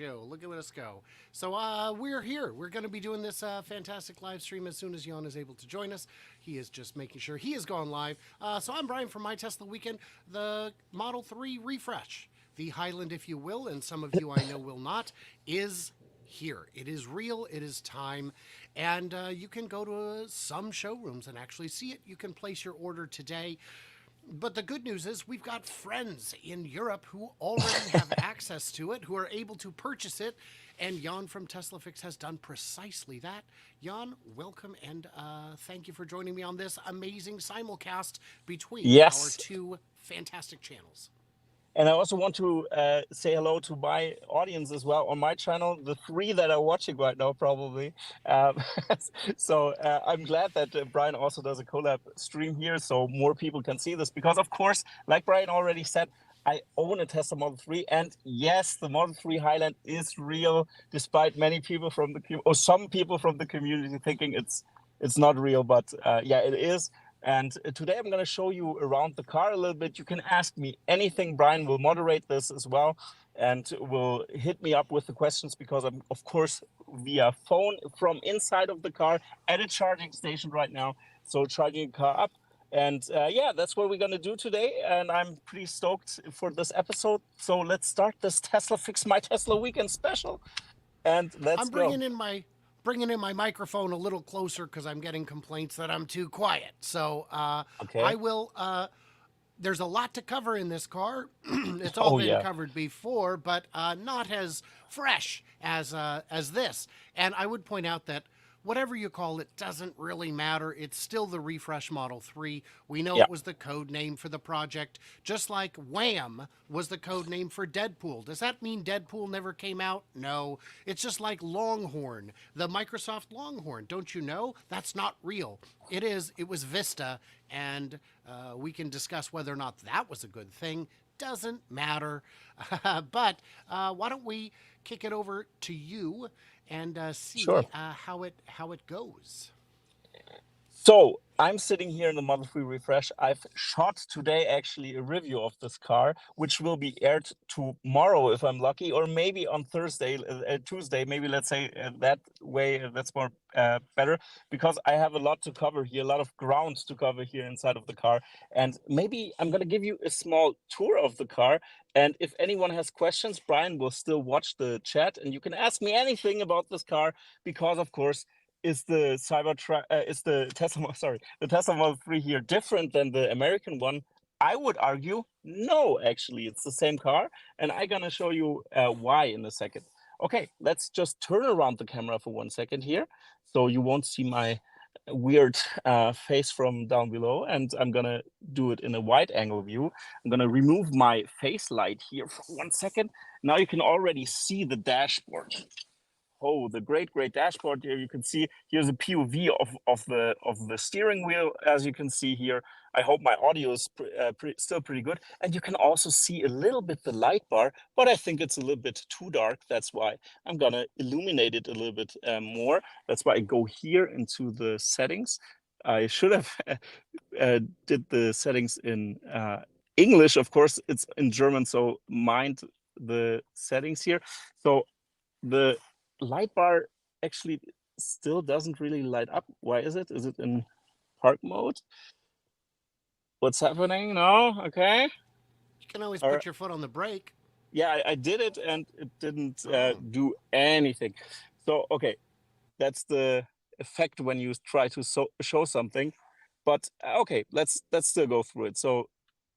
Joe. Look at us go. So we're here. We're going to be doing this fantastic live stream as soon as Jan is able to join us. He is just making sure he has gone live. So I'm Brian from My Tesla Weekend. The Model 3 refresh, the Highland, if you will, and some of you I know will not, is here. It is real. It is time. And you can go to some showrooms and actually see it. You can place your order today. But the good news is we've got friends in Europe who already have access to it, who are able to purchase it. And Jan from TeslaFix has done precisely that. Jan, welcome and thank you for joining me on this amazing simulcast between our Yes, two fantastic channels. and I also want to say hello to my audience as well on my channel, the three that are watching right now, probably. Um, I'm glad that Brian also does a collab stream here, so more people can see this. Because of course, like Brian already said, I own a Tesla Model 3, and yes, the Model 3 Highland is real, despite many people from or some people from the community thinking it's not real, but yeah, it is. And today I'm going to show you around the car a little bit. You can ask me anything. Brian will moderate this as well and will hit me up with the questions, because I'm, of course, via phone from inside of the car at a charging station right now. So charging the car up. And yeah, that's what we're going to do today. And I'm pretty stoked for this episode. So let's start this Tesla Fix My Tesla Weekend special. And let's I'm go. bringing in my microphone a little closer because I'm getting complaints that I'm too quiet. So I Okay. will. There's a lot to cover in this car. It's all Oh, been yeah. covered before, but not as fresh as this. And I would point out that whatever you call it doesn't really matter. It's still the refresh Model 3. We know Yeah. it was the code name for the project, just like Wham was the code name for Deadpool. Does that mean Deadpool never came out? No. It's just like Longhorn, the Microsoft Longhorn. Don't you know? That's not real. It is. It was Vista, and we can discuss whether or not that was a good thing. Doesn't matter. But why don't we kick it over to you and Sure. see how it goes? So I'm sitting here in the Model 3 Refresh. I've shot today actually a review of this car, which will be aired tomorrow if I'm lucky, or maybe on Thursday, Tuesday. Maybe let's say that way. That's more better, because I have a lot to cover here, a lot of ground to cover here inside of the car, and maybe I'm gonna give you a small tour of the car. And if anyone has questions, Brian will still watch the chat, and you can ask me anything about this car, because of course is the Tesla sorry, the Tesla Model 3 here different than the American one? I would argue no, actually it's the same car, and I'm gonna show you why in a second. Okay, let's just turn around the camera for 1 second here, so you won't see my weird face from down below, and I'm gonna do it in a wide angle view. I'm gonna remove my face light here for 1 second. Now you can already see the dashboard. Oh, the great dashboard here. You can see here's a POV of the steering wheel, as you can see here. I hope my audio is still pretty good, and you can also see a little bit the light bar, but I think it's a little bit too dark. That's why I'm gonna illuminate it a little bit more. That's why I go here into the settings. I should have did the settings in English. Of course, it's in German, so mind the settings here. So the light bar actually still doesn't really light up. Why is it? Is it in park mode? What's happening? No? Okay. You can always Or put your foot on the brake. yeah, I did it and it didn't Oh, do anything. So okay, that's the effect when you try to show something. But okay, let's still go through it. So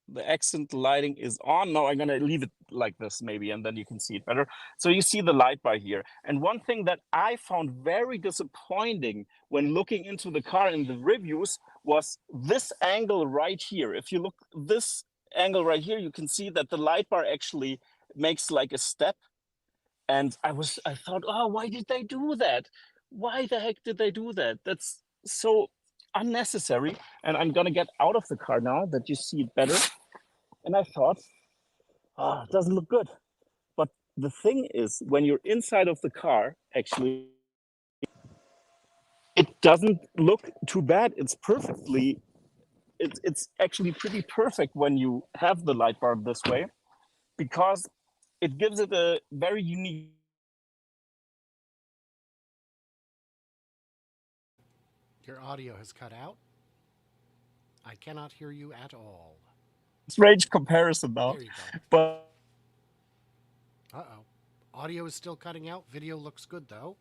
the accent lighting is on. Now I'm gonna leave it like this maybe, and then you can see it better. So you see the light bar here. And one thing that I found very disappointing when looking into the car in the reviews was this angle right here. If you look this angle right here, you can see that the light bar actually makes like a step. And I thought, oh, why did they do that? Why the heck did they do that? That's so unnecessary. And I'm gonna get out of the car now that you see it better. And I thought, oh, it doesn't look good. But the thing is, when you're inside of the car, actually, it doesn't look too bad. It's actually pretty perfect when you have the light bar this way, because it gives it a very unique Your audio has cut out. I cannot hear you at all. Strange comparison now, There you go. but Uh-oh. Audio is still cutting out. Video looks good, though.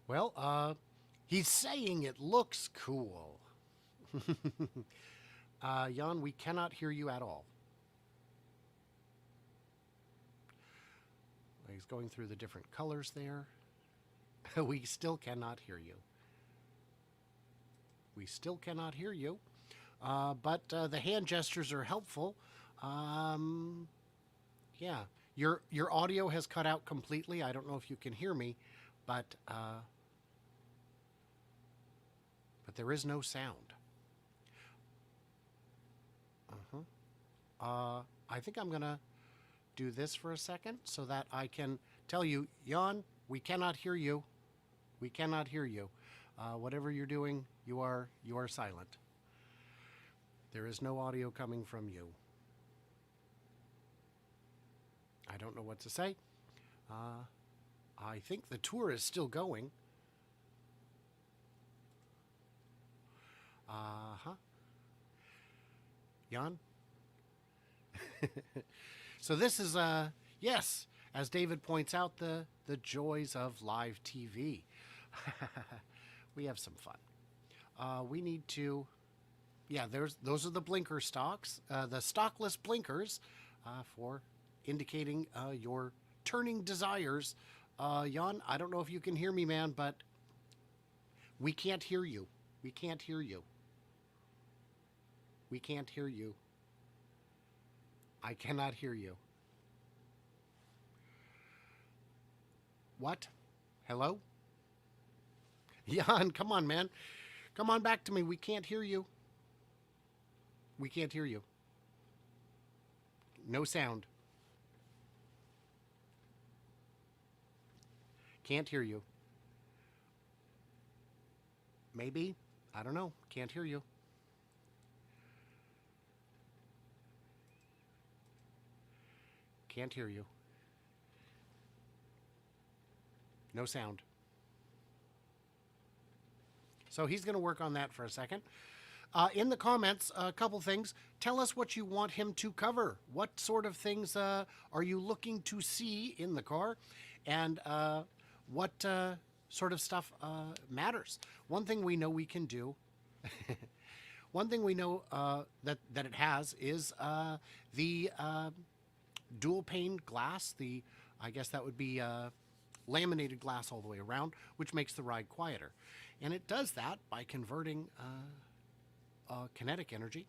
Well, he's saying it looks cool. Jan, we cannot hear you at all. He's going through the different colors there. We still cannot hear you. We still cannot hear you. But the hand gestures are helpful. Yeah, your audio has cut out completely. I don't know if you can hear me, but there is no sound. I think I'm gonna do this for a second so that I can tell you, Jan, we cannot hear you. We cannot hear you. Whatever you're doing, you are silent. There is no audio coming from you. I don't know what to say. I think the tour is still going. Jan? So this is, yes, as David points out, the joys of live TV. We have some fun. We need to, yeah, those are the blinker stocks, the stockless blinkers for indicating your turning desires. Jan, I don't know if you can hear me, man, but we can't hear you. We can't hear you. We can't hear you. I cannot hear you. What? Hello? Jan, come on, man. Come on back to me. We can't hear you. We can't hear you. No sound. Can't hear you. Maybe. I don't know. Can't hear you. Can't hear you. No sound. So he's going to work on that for a second. In the comments, a couple things. Tell us what you want him to cover. What sort of things are you looking to see in the car? And what sort of stuff matters? One thing we know we can do, one thing we know that it has is the dual pane glass. I guess that would be laminated glass all the way around, which makes the ride quieter. And it does that by converting kinetic energy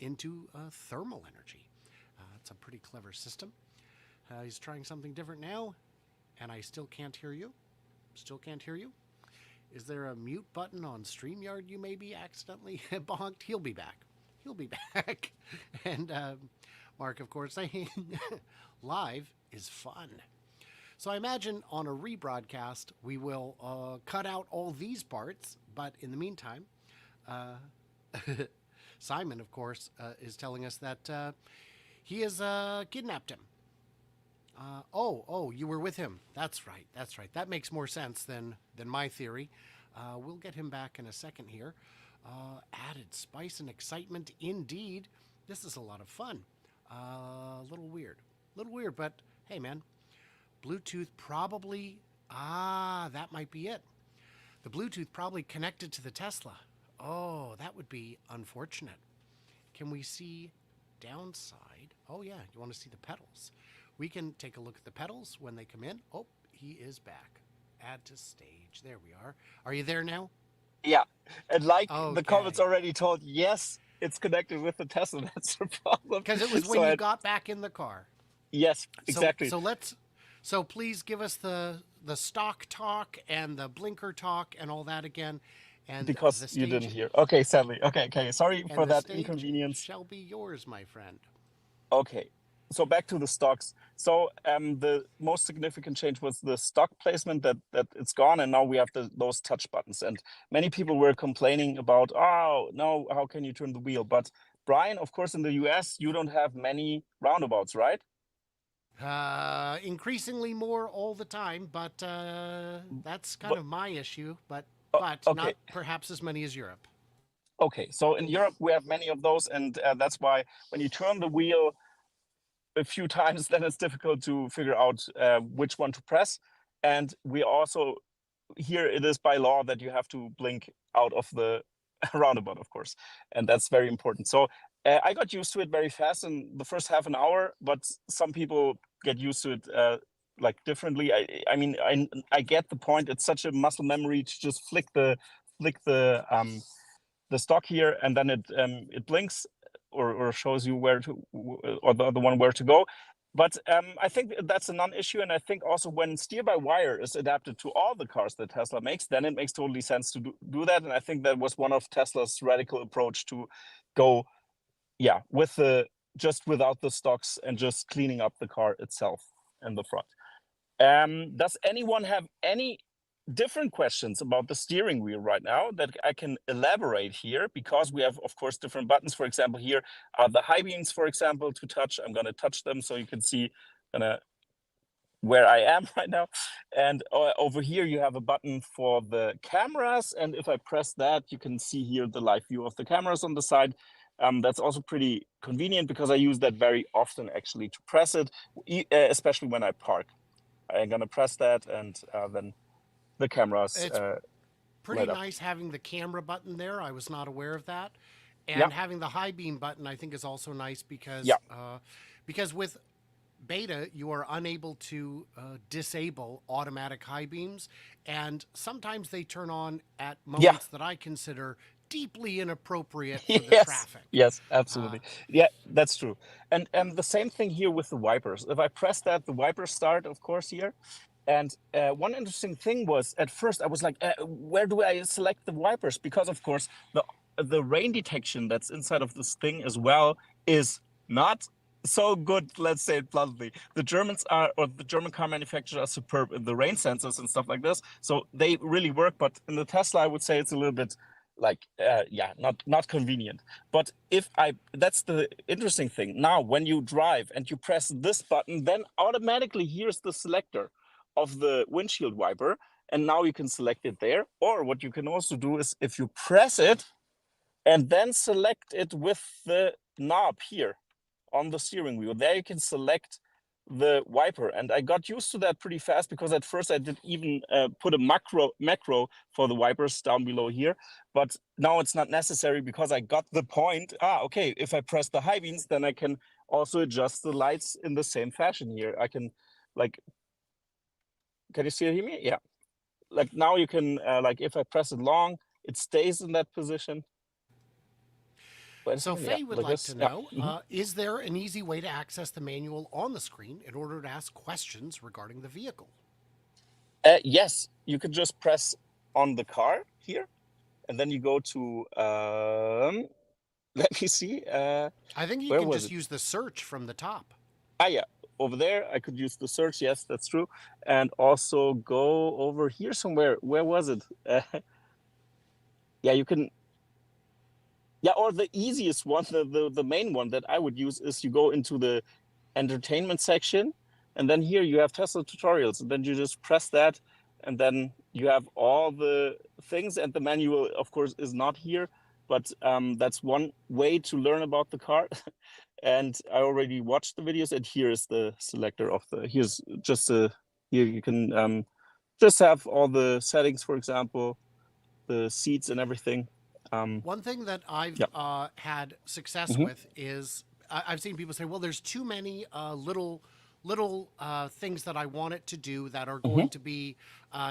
into thermal energy. It's a pretty clever system. He's trying something different now, and I still can't hear you. Still can't hear you. Is there a mute button on StreamYard you maybe accidentally bonked? He'll be back. He'll be back. And Mark, of course, saying live is fun. So I imagine on a rebroadcast, we will cut out all these parts. But in the meantime, Simon, of course, is telling us that he has kidnapped him. Oh, you were with him. That's right. That's right. That makes more sense than my theory. We'll get him back in a second here. Added spice and excitement indeed. This is a lot of fun. A little weird, but hey, man, Bluetooth probably, that might be it. The Bluetooth probably connected to the Tesla. Oh, that would be unfortunate. Can we see downside? Oh yeah, you want to see the pedals. We can take a look at the pedals when they come in. Oh, he is back. Add to stage. There we are. Are you there now? yeah, and like Okay. the comments already told, yes, it's connected with the Tesla. That's the problem. Because it was when you got back in the car. Yes, exactly. So please give us the stock talk and the blinker talk and all that again. And because you didn't hear. Okay, sadly. Okay. Sorry for that inconvenience. Shall be yours, my friend. Okay. So back to the stocks. So the most significant change was the stock placement that it's gone, and now we have those touch buttons. And many people were complaining about, oh no, how can you turn the wheel? But Brian, of course, in the US, you don't have many roundabouts, right? Increasingly more all the time, but that's kind But, of my issue. But okay, not perhaps as many as Europe. okay. So in Europe we have many of those, and that's why when you turn the wheel a few times, then it's difficult to figure out which one to press. And we also here it is by law that you have to blink out of the roundabout, of course, and that's very important. So I got used to it very fast in the first half an hour, but some people get used to it like differently. I mean, I get the point. It's such a muscle memory to just flick the stock here, and then it blinks or shows you where to, or the other one where to go. But I think that's a non-issue, and I think also when steer-by-wire is adapted to all the cars that Tesla makes, then it makes totally sense to do that. And I think that was one of Tesla's radical approach to go, yeah, with the just without the stocks and just cleaning up the car itself in the front. Does anyone have any different questions about the steering wheel right now that I can elaborate here? Because we have, of course, different buttons. For example, here are the high beams, for example, to touch. I'm going to touch them so you can see where I am right now. And over here, you have a button for the cameras. And if I press that, you can see here the live view of the cameras on the side. That's also pretty convenient because I use that very often, actually, to press it, especially when I park. I'm going to press that, and then the cameras It's pretty light up. nice having the camera button there. I was not aware of that. Yeah, And having the high beam button, I think, is also nice yeah, because with beta, you are unable to disable automatic high beams, and sometimes they turn on at yeah. moments that I consider deeply inappropriate for the Yes, traffic. yes, Uh, absolutely. Yeah, that's true. And the same thing here with the wipers. If I press that, the wipers start, of course, here. And one interesting thing was at first I was like, where do I select the wipers? Because of course the rain detection that's inside of this thing as well is not so good. Let's say it bluntly. The Germans are, or the German car manufacturers are superb in the rain sensors and stuff like this. So they really work. But in the Tesla, I would say it's a little bit like yeah, not convenient. But if I that's the interesting thing. Now when you drive and you press this button, then automatically here's the selector of the windshield wiper, and now you can select it there. Or what you can also do is if you press it and then select it with the knob here on the steering wheel, there you can select the wiper. And I got used to that pretty fast because at first I did even put a macro for the wipers down below here, but now it's not necessary because I got the point. Okay, if I press the high beams, then I can also adjust the lights in the same fashion here. I can like, can you still hear me? Yeah. Like now you can, like if I press it long, it stays in that position. Wait a so second. Yeah, Faye would like like this. to Yeah. know, is there an easy way to access the manual on the screen in order to ask questions regarding the vehicle? Yes, you could just press on the car here, and then you go to, let me see, I think you where can was just it? use the search from the top. Yeah, over there, I could use the search. Yes, that's true. And also go over here somewhere. Where was it? Yeah, you can, yeah, or the easiest one, the main one that I would use is you go into the entertainment section, and then here you have Tesla tutorials, and then you just press that, and then you have all the things, and the manual of course is not here, but that's one way to learn about the car. And I already watched the videos, and here is the selector of the, here's just a, here you can just have all the settings, for example, the seats and everything. One thing that I've Yeah. had success Hmm. with is I've seen people say, "Well, there's too many little things that I want it to do that are Hmm. going to be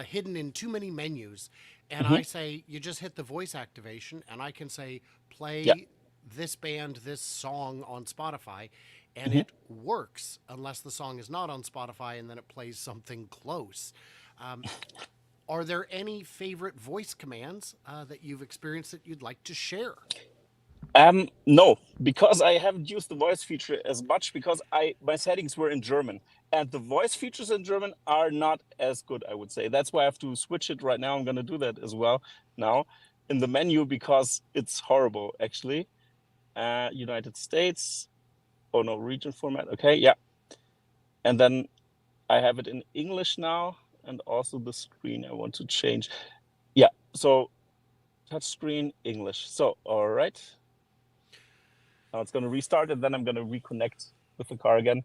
hidden in too many menus." And Hmm. I say, you just hit the voice activation, and I can say, Yeah. "Play this band, this song on Spotify," and Hmm. it works unless the song is not on Spotify, and then it plays something close. Um, are there any favorite voice commands that you've experienced that you'd like to share? No, because I haven't used the voice feature as much because my settings were in German, and the voice features in German are not as good, I would say. That's why I have to switch it right now. I'm going to do that as well now in the menu because it's horrible, actually. United States. Oh no, region format. Okay, yeah. And then I have it in English now, and also the screen I want to change. Yeah, so touchscreen English. So, all right. Now it's going to restart, and then I'm going to reconnect with the car again.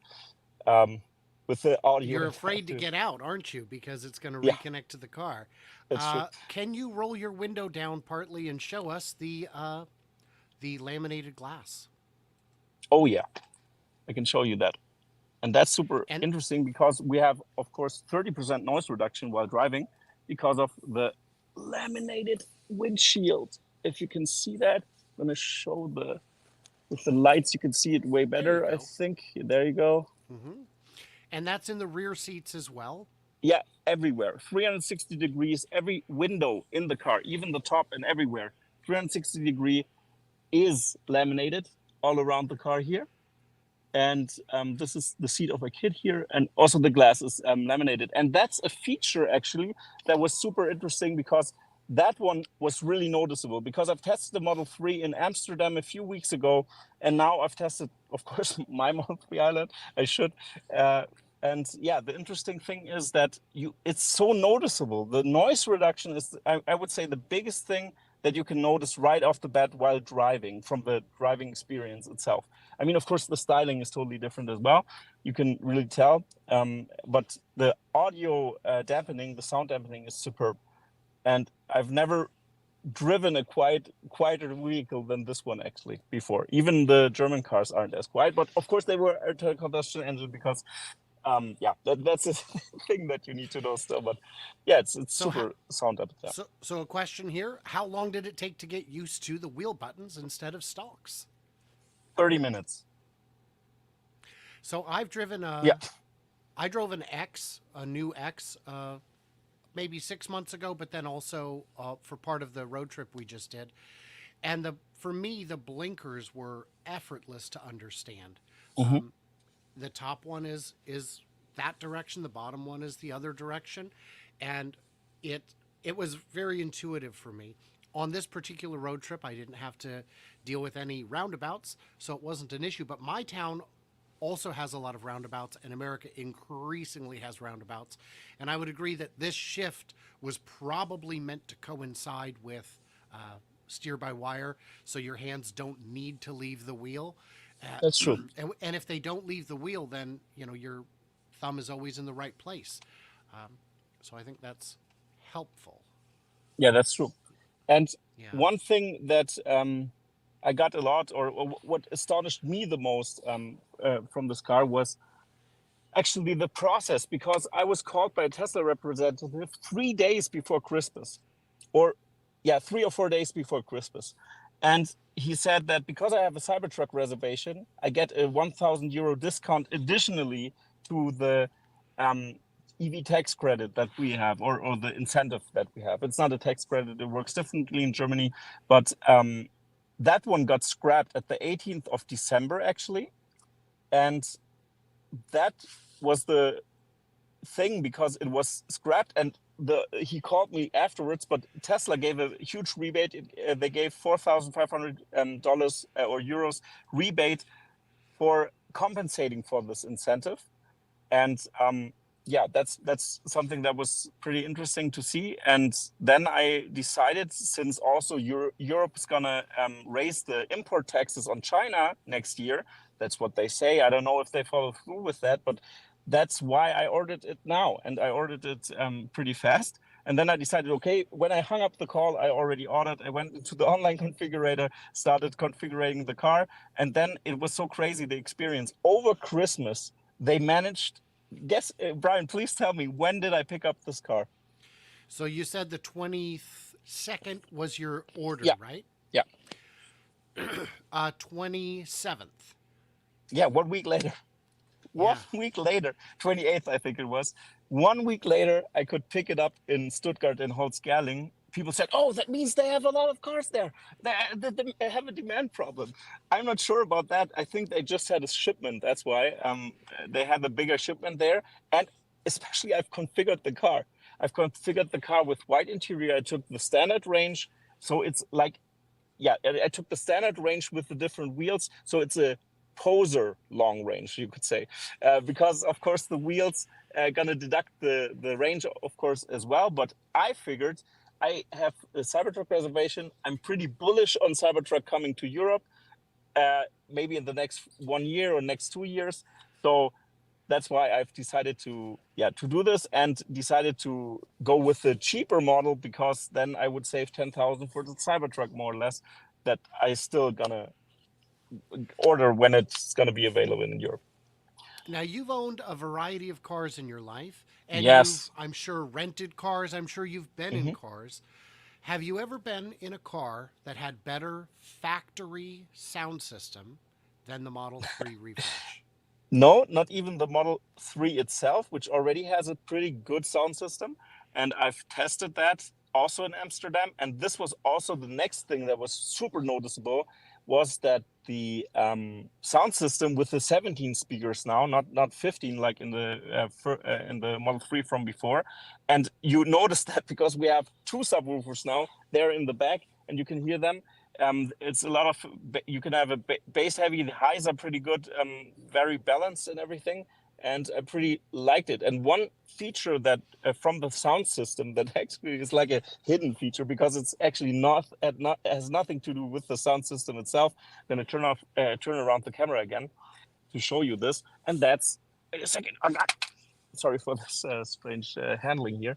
With the audio. You're afraid to get out, aren't you? Because it's going to Yeah, reconnect to the car. that's true. Can you roll your window down partly and show us the laminated glass? Oh yeah, I can show you that. And that's super And interesting because we have, of course, 30% noise reduction while driving because of the laminated windshield. If you can see that, I'm going to show with the lights, you can see it way there you better, I go. think. There you go. And that's in the rear seats as well. Yeah, everywhere. 360 degrees, every window in the car, even the top and everywhere. 360-degree is laminated all around the car here. And this is the seat of a kid here, and also the glass is laminated. And that's a feature actually that was super interesting because that one was really noticeable because I've tested the Model 3 in Amsterdam a few weeks ago, and now I've tested, of course, my Model 3 Highland. I should. And yeah, the interesting thing is that it's so noticeable. The noise reduction is, I would say, the biggest thing that you can notice right off the bat while driving from the driving experience itself. I mean, of course, the styling is totally different as well. You can really tell. But the audio dampening, the sound dampening is superb. And I've never driven a quieter vehicle than this one actually before. Even the German cars aren't as quiet, but of course they were internal combustion engine because yeah, that's a thing that you need to know still. But yeah, it's So how, super sound dampened. Yeah. so a question here: how long did it take to get used to the wheel buttons instead of stalks? 30 minutes. So Yeah. I drove an X, a new X, maybe 6 months ago, but then also for part of the road trip we just did. And for me, the blinkers were effortless to understand. Hmm. The top one is that direction, the bottom one is the other direction, and it it was very intuitive for me. On this particular road trip, I didn't have to deal with any roundabouts, so it wasn't an issue. But my town also has a lot of roundabouts, and America increasingly has roundabouts. And I would agree that this shift was probably meant to coincide with steer by wire, so your hands don't need to leave the wheel. That's true. And if they don't leave the wheel, then your thumb is always in the right place. So I think that's helpful. Yeah, that's true. And Yeah. one thing that I got a lot, or what astonished me the most from this car was actually the process, because I was called by a Tesla representative 3 days before Christmas, or yeah, 3 or 4 days before Christmas. And he said that because I have a Cybertruck reservation, I get a 1,000 euro discount additionally to the EV tax credit that we have, or the incentive that we have. It's not a tax credit, it works differently in Germany, but that one got scrapped at the 18th of December, actually. And that was the thing because it was scrapped, and he called me afterwards, but Tesla gave a huge rebate. They gave $4,500 or euros rebate for compensating for this incentive. And yeah, that's something that was pretty interesting to see. And then I decided, since also Europe is gonna raise the import taxes on China next year, that's what they say. I don't know if they follow through with that, but that's why I ordered it now, and I ordered it pretty fast. And then I decided, okay, when I hung up the call, I already ordered. I went into the online configurator, started configuring the car, and then it was so crazy, the experience. Over Christmas, they managed. Guess, Brian, please tell me, when did I pick up this car? So you said the 22nd was your order, Yeah, right? yeah, 27th. yeah. 1 week later. One Yeah. week later, 28th, I think it was. 1 week later, I could pick it up in Stuttgart in Holzgerling. People said, "Oh, that means they have a lot of cars there. They have a demand problem." I'm not sure about that. I think they just had a shipment. That's why they had a bigger shipment there. And especially, I've configured the car. I've configured the car with white interior. I took the standard range, so it's like, yeah, I took the standard range with the different wheels. So it's a poser long range, you could say, because of course the wheels gonna deduct the range, of course, as well. But I figured I have a Cybertruck reservation. I'm pretty bullish on Cybertruck coming to Europe, maybe in the next 1 year or next 2 years. So that's why I've decided to do this, and decided to go with the cheaper model, because then I would save 10,000 for the Cybertruck, more or less, that I still gonna order when it's gonna be available in Europe. Now, you've owned a variety of cars in your life, and you've, Yes. I'm sure, rented cars. I'm sure you've been in Hmm. cars. Have you ever been in a car that had better factory sound system than the Model 3 refresh? No, not even the Model 3 itself, which already has a pretty good sound system. And I've tested that also in Amsterdam. And this was also the next thing that was super noticeable, was that the sound system with the 17 speakers now, not 15 like in the Model 3 from before. And you notice that because we have two subwoofers now, they're in the back, and you can hear them. It's a lot of, you can have a bass heavy, the highs are pretty good, very balanced and everything, and I pretty liked it. And one feature that from the sound system that actually is like a hidden feature, because it's actually not has nothing to do with the sound system itself. I'm gonna turn around the camera again to show you this, and that's, wait a second, sorry for this strange handling here,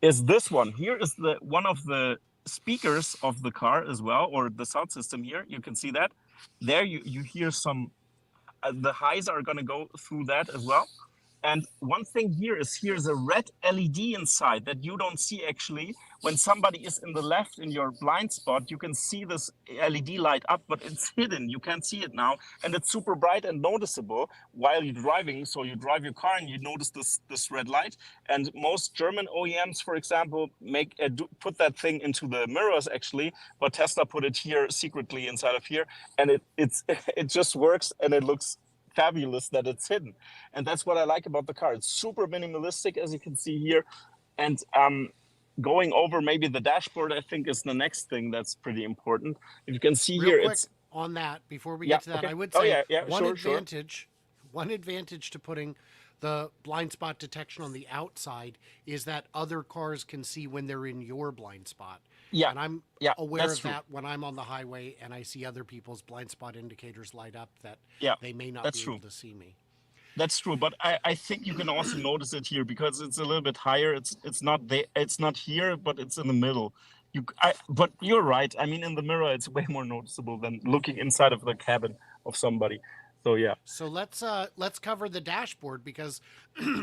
is this one. Here is the one of the speakers of the car as well, or the sound system here. You can see that. There you hear some, the highs are going to go through that as well. And one thing here is, here's a red LED inside that you don't see actually. When somebody is in the left in your blind spot, you can see this LED light up, but it's hidden. You can't see it now. And it's super bright and noticeable while you're driving. So you drive your car and you notice this red light. And most German OEMs, for example, put that thing into the mirrors actually, but Tesla put it here secretly inside of here. And it just works, and it looks fabulous that it's hidden. And that's what I like about the car. It's super minimalistic, as you can see here. And going over maybe the dashboard, I think, is the next thing that's pretty important. If you can see Real here, quick it's, on that, before we yeah, get to that, okay. I would Oh say yeah, sure. one advantage to putting the blind spot detection on the outside is that other cars can see when they're in your blind spot. Yeah, And I'm yeah, aware that's of true. that when I'm on the highway and I see other people's blind spot indicators light up, that Yeah, they may not that's be true. able to see me. That's true, but I think you can also notice it here, because it's a little bit higher. It's not there, it's not here, but it's in the middle. But you're right. I mean, in the mirror, it's way more noticeable than looking inside of the cabin of somebody. So yeah, So let's cover the dashboard, because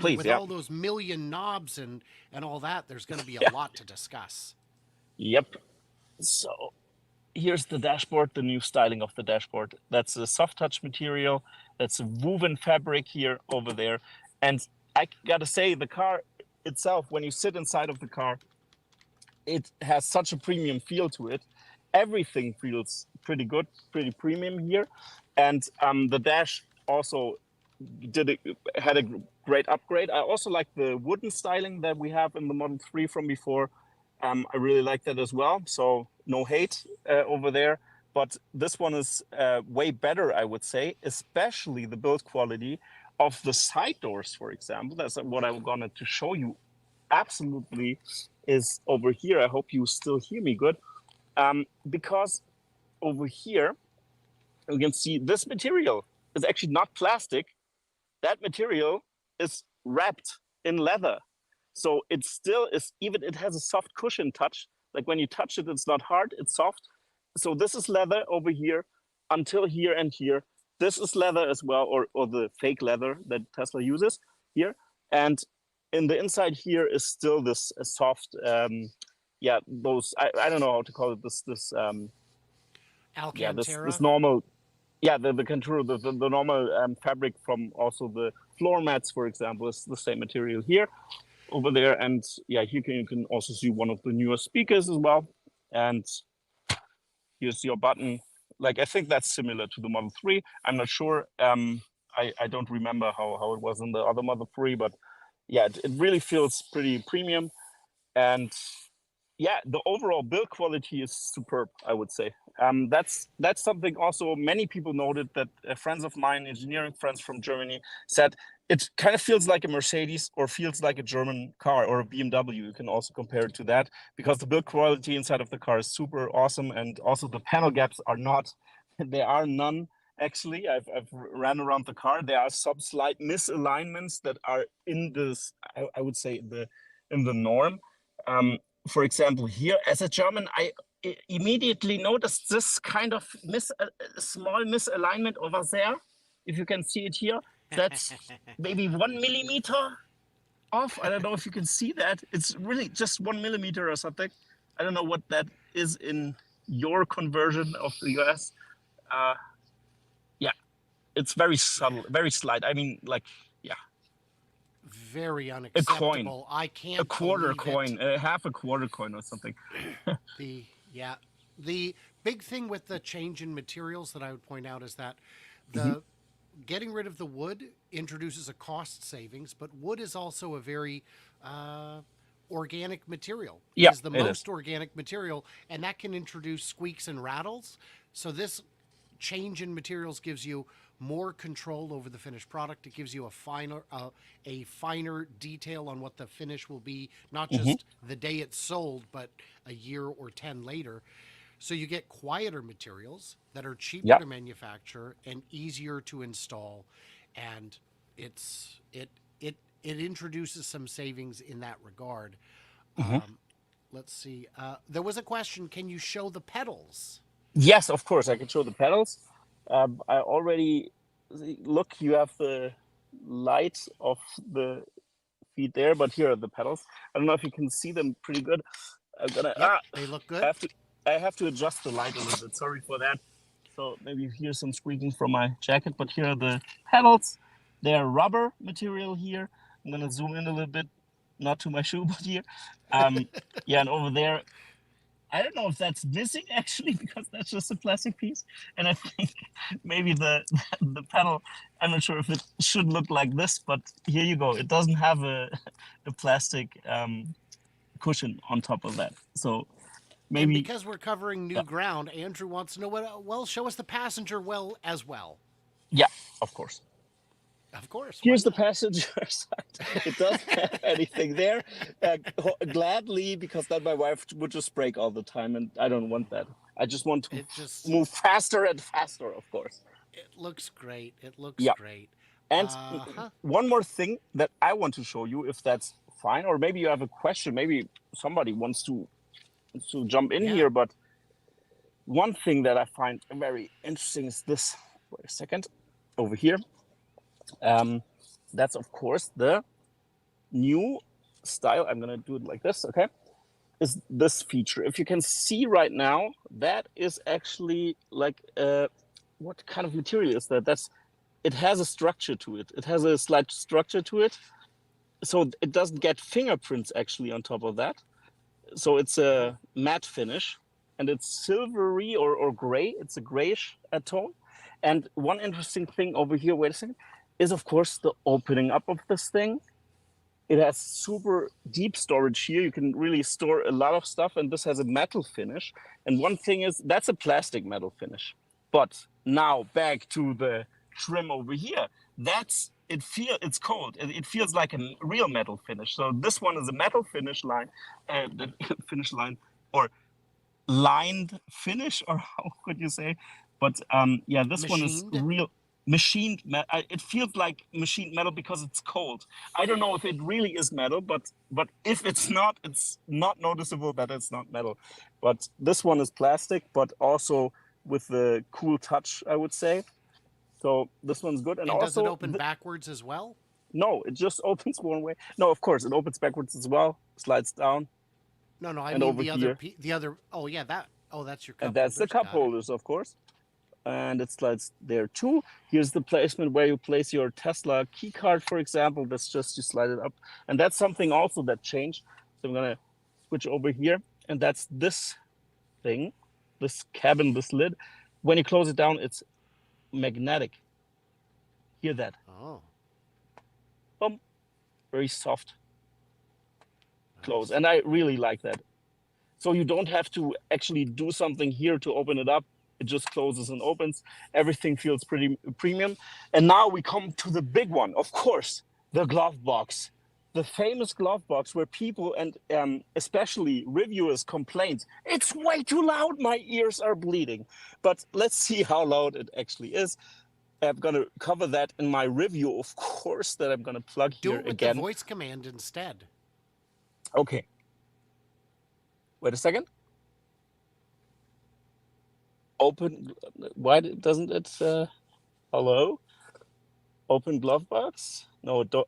please, with yeah, all those million knobs and all that, there's going to be a yeah, lot to discuss. yep. So here's the dashboard, the new styling of the dashboard. That's a soft touch material. That's a woven fabric here, over there. And I gotta say, the car itself, when you sit inside of the car, it has such a premium feel to it. Everything feels pretty good, pretty premium here. And the dash also had a great upgrade. I also like the wooden styling that we have in the Model 3 from before. I really like that as well. So no hate over there. But this one is way better, I would say, especially the build quality of the side doors, for example. That's what I'm going to show you absolutely, is over here. I hope you still hear me good. Because over here, you can see this material is actually not plastic. That material is wrapped in leather. So it still is, even it has a soft cushion touch. Like when you touch it, it's not hard, it's soft. So this is leather over here until here and here. This is leather as well, or the fake leather that Tesla uses here. And in the inside here is still this soft, those, I don't know how to call it, this this Alcantara. normal, the contour, the normal fabric from also the floor mats, for example, is the same material here, over there. And yeah, here you can also see one of the newer speakers as well. And here's your button. Like, I think that's similar to the Model 3. I'm not sure. I don't remember how it was in the other Model 3, but yeah, it really feels pretty premium. And yeah, the overall build quality is superb, I would say. That's something also many people noted, that friends of mine, engineering friends from Germany, said it kind of feels like a Mercedes or feels like a German car or a BMW. You can also compare it to that, because the build quality inside of the car is super awesome, and also the panel gaps are not, there are none. Actually, I've ran around the car. There are some slight misalignments that are in this, I would say, in the norm. For example, here as a German, I immediately noticed this kind of small misalignment over there. If you can see it here, that's maybe 1 millimeter off. I don't know if you can see that. It's really just 1 millimeter or something. I don't know what that is in your conversion of the US. Yeah, it's very subtle, very slight. I mean, like, yeah, Very a coin, unacceptable. I a can't quarter believe it. coin, half a quarter coin or something. The big thing with the change in materials that I would point out is that Mhm. the getting rid of the wood introduces a cost savings, but wood is also a very organic material. It Yeah, is the it is. most organic material, and that can introduce squeaks and rattles. So this change in materials gives you more control over the finished product. It gives you a finer detail on what the finish will be, not Hmm. just the day it's sold, but a year or 10 later. So you get quieter materials that are cheaper Yeah. to manufacture and easier to install, and it introduces some savings in that regard. Hmm. Let's see. There was a question. Can you show the pedals? Yes, of course, I can show the pedals. I already look. You have the light of the feet there, but here are the pedals. I don't know if you can see them pretty good. I'm gonna Yep, they look I good. have to I have to adjust the light a little bit. Sorry for that. So maybe you hear some squeaking from my jacket, but here are the pedals. They are rubber material here. I'm gonna zoom in a little bit, not to my shoe, but here. Yeah, and over there, I don't know if that's missing actually, because that's just a plastic piece. And I think maybe the the pedal, I'm not sure if it should look like this, but here you go. It doesn't have a plastic cushion on top of that. So And maybe, because we're covering yeah, new ground, Andrew wants to know what. Well, show us the passenger well as well. yeah, of course. Of course, why Here's the not? passenger side. It doesn't have anything there. Gladly, because then my wife would just brake all the time, and I don't want that. I just want to It just move faster and faster, of course. it looks great. It looks Yeah. great. And Uh huh. one more thing that I want to show you, if that's fine, or maybe you have a question, maybe somebody wants to jump in Yeah. here. But one thing that I find very interesting is this. Wait a second, over here. That's of course the new style. I'm gonna do it like this, okay? Is this feature. If you can see right now, that is actually like what kind of material is that? It has a structure to it. It has a slight structure to it. So it doesn't get fingerprints actually on top of that. So it's Oh. a matte finish, and it's silvery or gray. It's a grayish tone. And one interesting thing over here, wait a second, is of course the opening up of this thing. It has super deep storage here. You can really store a lot of stuff, and this has a metal finish. And one thing is that's a plastic metal finish. But now back to the trim over here. It's cold. It feels like a real metal finish. So this one is a metal finish line, the finish line, or lined finish, or how could you say? But yeah, this one is Machined. real machined. It feels like machined metal because it's cold. I don't know if it really is metal, but if it's not noticeable that it's not metal. But this one is plastic, but also with the cool touch, I would say. So this one's good, and And does it also open backwards as well? no, it just opens one way. No, of course it opens backwards as well, slides down, No, no. I and mean over the other. here, The other. Oh yeah, that. Oh, that's your and cup that's the holders. cup Got it. holders, of course. And it slides there too. Here's the placement where you place your Tesla key card, for example. That's just you slide it up, and that's something also that changed. So I'm gonna switch over here, and that's this thing, this cabin, this lid. When you close it down, it's magnetic. Hear that? Oh, Boom, very soft close, nice. and I really like that. So you don't have to actually do something here to open it up. It just closes and opens. Everything feels pretty premium. And now we come to the big one, of course, the glove box. The famous glove box where people and especially reviewers complained, it's way too loud, my ears are bleeding. But let's see how loud it actually is. I'm going to cover that in my review, of course, that I'm going to plug Do here it with again. the voice command instead. Okay. Wait a second. Open. Why doesn't it? Hello. Open glove box. No, it don't.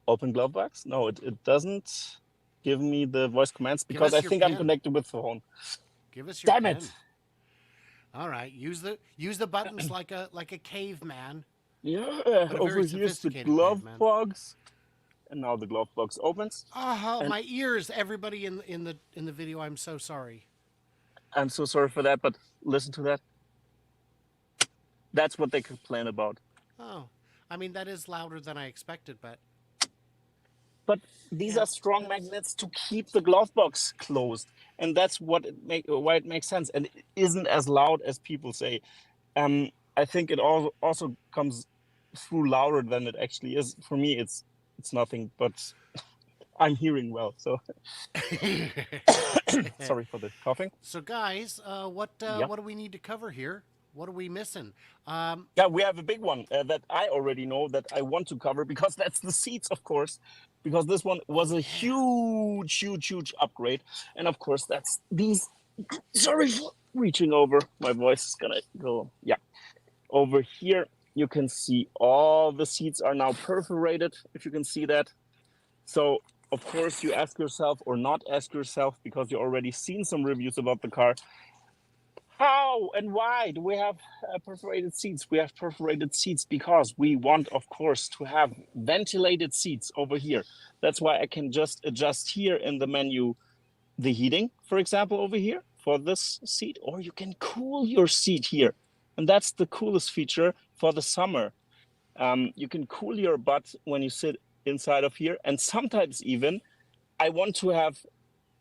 Open glove box. No, it doesn't give me the voice commands because I think I'm connected with the phone. Give us your Damn pen. it! All right, use the buttons like a caveman. Yeah, But a over very here's the sophisticated glove caveman. box, and now the glove box opens. Oh, And my ears! Everybody in the video, I'm so sorry. I'm so sorry for that, but listen to that. That's what they complain about. Oh, I mean that is louder than I expected, but these are strong magnets to keep the glove box closed, and that's why it makes sense, and it isn't as loud as people say. I think it also comes through louder than it actually is. For me, it's nothing, but I'm hearing well, so sorry for the coughing. So, guys, what do we need to cover here? What are we missing? Yeah, we have a big one that I already know that I want to cover because that's the seats, of course, because this one was a huge upgrade. And of course, that's these. Sorry for reaching over. My voice is gonna go. Yeah. Over here, you can see all the seats are now perforated, if you can see that. So, of course, you ask yourself or not ask yourself, because you already seen some reviews about the car, how and why do we have perforated seats? We have perforated seats because we want, of course, to have ventilated seats over here. That's why I can just adjust here in the menu the heating, for example, over here for this seat, or you can cool your seat here. And that's the coolest feature for the summer. You can cool your butt when you sit inside of here. And sometimes even I want to have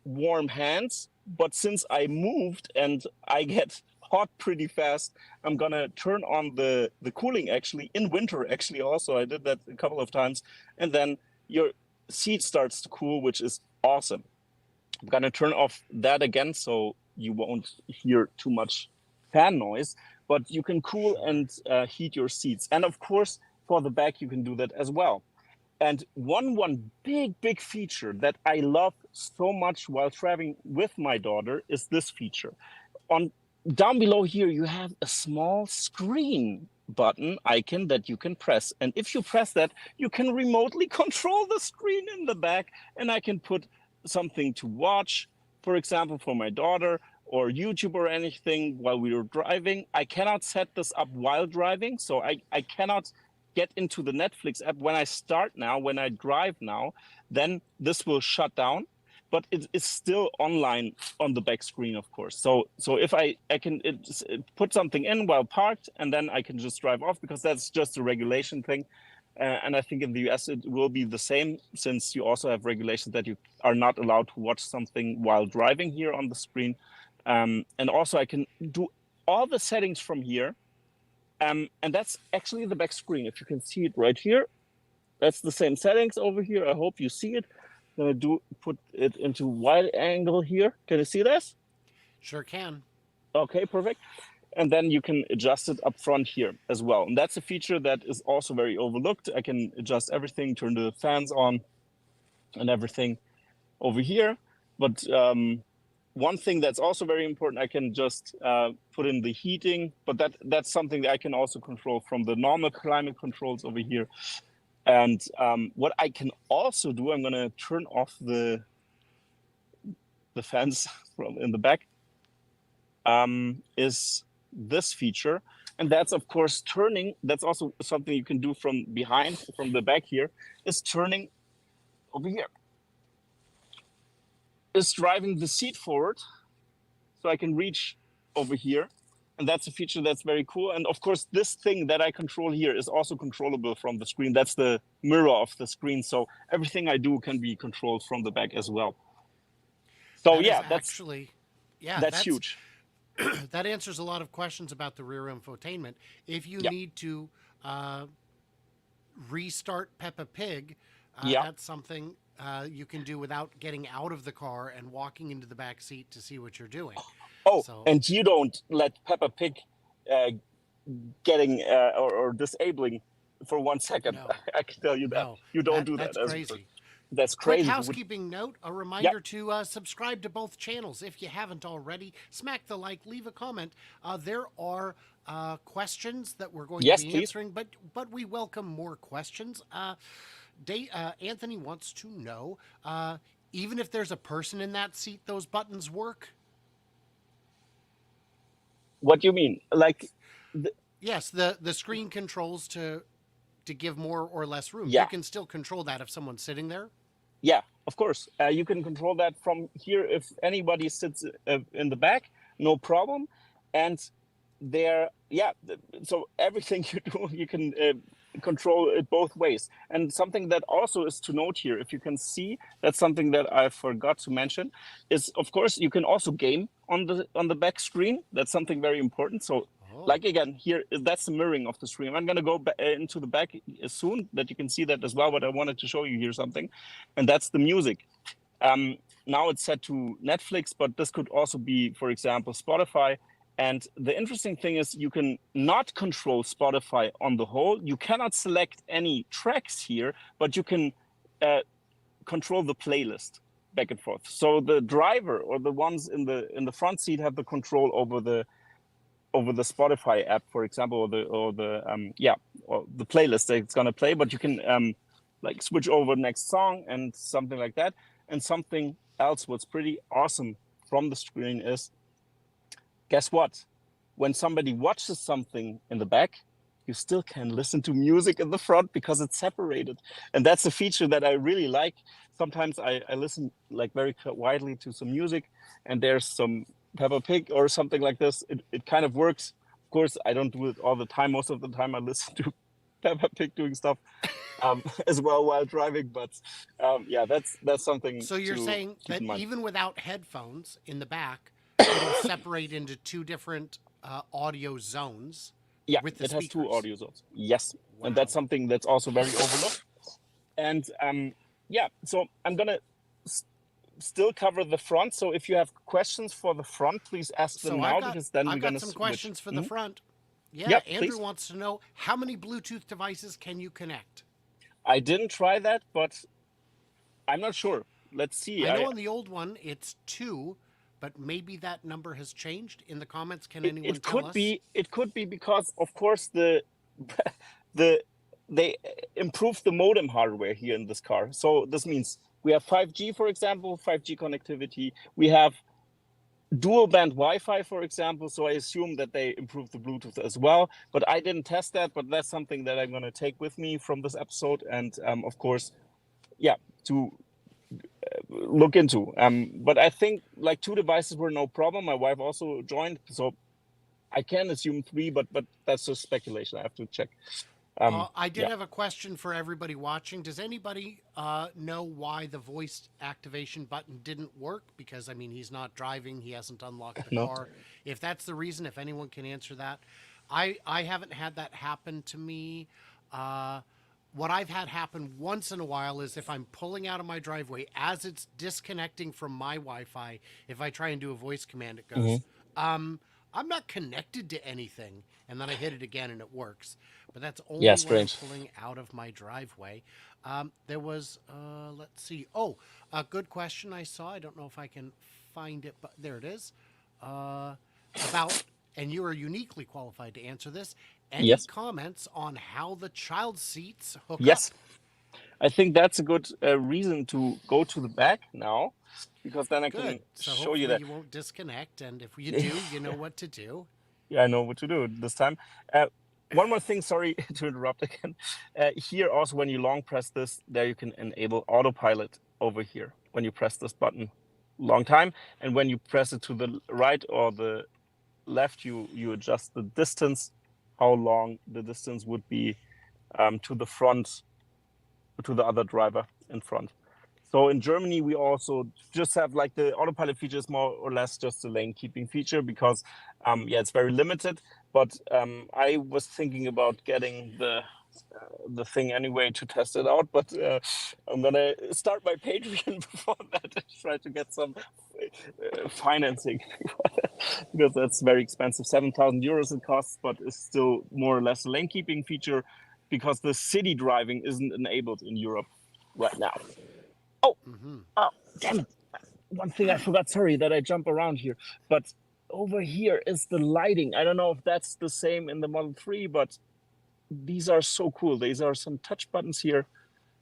warm hands, but since I moved and I get hot pretty fast, I'm gonna turn on the cooling actually in winter. Actually, also I did that a couple of times, and then your seat starts to cool, which is awesome. I'm gonna turn off that again so you won't hear too much fan noise, but you can cool and heat your seats. And of course, for the back, you can do that as well. And one big feature that I love so much while traveling with my daughter is this feature. Down below here, you have a small screen button icon that you can press. And if you press that, you can remotely control the screen in the back, and I can put something to watch, for example, for my daughter, or YouTube or anything while we were driving. I cannot set this up while driving, so I cannot get into the Netflix app when I start now, when I drive now, then this will shut down, but it is still online on the back screen, of course. So if I can put something in while parked, and then I can just drive off, because that's just a regulation thing. And I think in the US it will be the same, since you also have regulations that you are not allowed to watch something while driving here on the screen. And also I can do all the settings from here. And that's actually the back screen. If you can see it right here, that's the same settings over here. I hope you see it. I'm gonna put it into wide angle here. Can you see this? Sure can. Okay, perfect. And then you can adjust it up front here as well. And that's a feature that is also very overlooked. I can adjust everything, turn the fans on and everything over here. But one thing that's also very important, I can just put in the heating, but that's something that I can also control from the normal climate controls over here. And what I can also do, I'm gonna turn off the fans from in the back, is this feature. And that's of course turning, that's also something you can do from behind, from the back here, is turning over here. Is driving the seat forward, so I can reach over here. And that's a feature that's very cool. And of course, this thing that I control here is also controllable from the screen. That's the mirror of the screen. So everything I do can be controlled from the back as well. So That is yeah, actually, yeah, that's huge. that answers a lot of questions about the rear infotainment. If you Yeah, need to uh, restart Peppa Pig, yeah. that's something you can do without getting out of the car and walking into the back seat to see what you're doing. Oh, So, and you don't let Peppa Pig uh, getting or disabling for 1 second. no, I can tell you that no, you don't do that. that's crazy. That's Quick crazy. housekeeping note, a Yeah, reminder to subscribe to both channels if you haven't already. Smack the like, leave a comment. There are questions that we're going to yes, be please. answering, but we welcome more questions. Anthony wants to know, even if there's a person in that seat, those buttons work? What do you mean? Like, Yes, the screen controls to give more or less room. You yeah, can still control that if someone's sitting there. yeah, of course. You can control that from here if anybody sits in the back, no problem. And there, yeah, so everything you do, you can control it both ways. And something that also is to note here, if you can see, that's something that I forgot to mention, is of course you can also game on the back screen. That's something very important. So Oh, like again here, that's the mirroring of the screen. I'm going to go into the back soon that you can see that as well, but I wanted to show you here something, and that's the music. um, Now it's set to Netflix, but this could also be, for example, Spotify. And the interesting thing is you can not control Spotify on the whole. You cannot select any tracks here, but you can uh, control the playlist back and forth. So the driver or the ones in the front seat have the control over the Spotify app, for example, or the playlist that it's gonna play. But you can like switch over next song and something like that. And something else, what's pretty awesome from the screen is, guess what? When somebody watches something in the back, you still can listen to music in the front because it's separated. And that's a feature that I really like. Sometimes I listen like very quietly to some music, and there's some Peppa Pig or something like this. It kind of works. Of course, I don't do it all the time. Most of the time I listen to Peppa Pig doing stuff as well while driving. But yeah, that's something so you're to saying keep that in mind. even without headphones in the back, it'll separate into two different audio zones Yeah, with the it has two speakers. audio zones. Yes, and that's Wow. something that's also very overlooked. And yeah, so I'm gonna s- still cover the front. So if you have questions for the front, please ask them So now, because then I've we're got gonna some switch. questions for the front. Yeah, Yep, Andrew please. wants to know how many Bluetooth devices can you connect? I didn't try that, but I'm not sure. Let's see. I know on the old one it's two, but maybe that number has changed. In the comments, can anyone It tell could us? be, because of course the they improved the modem hardware here in this car. So this means we have 5G, for example, 5G connectivity. We have dual band Wi-Fi, for example. So I assume that they improved the Bluetooth as well. But I didn't test that. But that's something that I'm going to take with me from this episode, and of course, yeah, to look into. But I think like two devices were no problem. My wife also joined, so I can assume three. But that's just speculation. I have to check. I did Yeah. have a question for everybody watching. Does anybody know why the voice activation button didn't work? Because, I mean, he's not driving, he hasn't unlocked the No. car. If that's the reason, if anyone can answer that. I haven't had that happen to me. What I've had happen once in a while is if I'm pulling out of my driveway, as it's disconnecting from my Wi Fi, if I try and do a voice command, it goes, I'm not connected to anything. And then I hit it again and it works. But that's Yeah. only when I'm Strange. pulling out of my driveway. There was, let's see. Oh, a good question I saw. I don't know if I can find it, but there it is. About, and you are uniquely qualified to answer this. Any Yes. comments on how the child seats hook up? Yes. I think that's a good reason to go to the back now, because then I Good. can So show you hopefully that. you won't disconnect. And if you do, you know what to do. Yeah, I know what to do this time. One more thing, sorry to interrupt again. Here also, when you long press this, there you can enable autopilot over here when you press this button long time. And when you press it to the right or the left, you adjust the distance, how long the distance would be to the front, to the other driver in front. So in Germany, we also just have like the autopilot feature is more or less just a lane keeping feature because, yeah, it's very limited. But I was thinking about getting the thing anyway to test it out. But I'm gonna start my Patreon before that and try to get some financing because that's very expensive. 7,000 euros it costs, but it's still more or less a lane keeping feature because the city driving isn't enabled in Europe right now. Oh, oh, damn it. One thing I forgot, sorry that I jump around here, but over here is the lighting. I don't know if that's the same in the Model 3, but these are so cool. These are some touch buttons here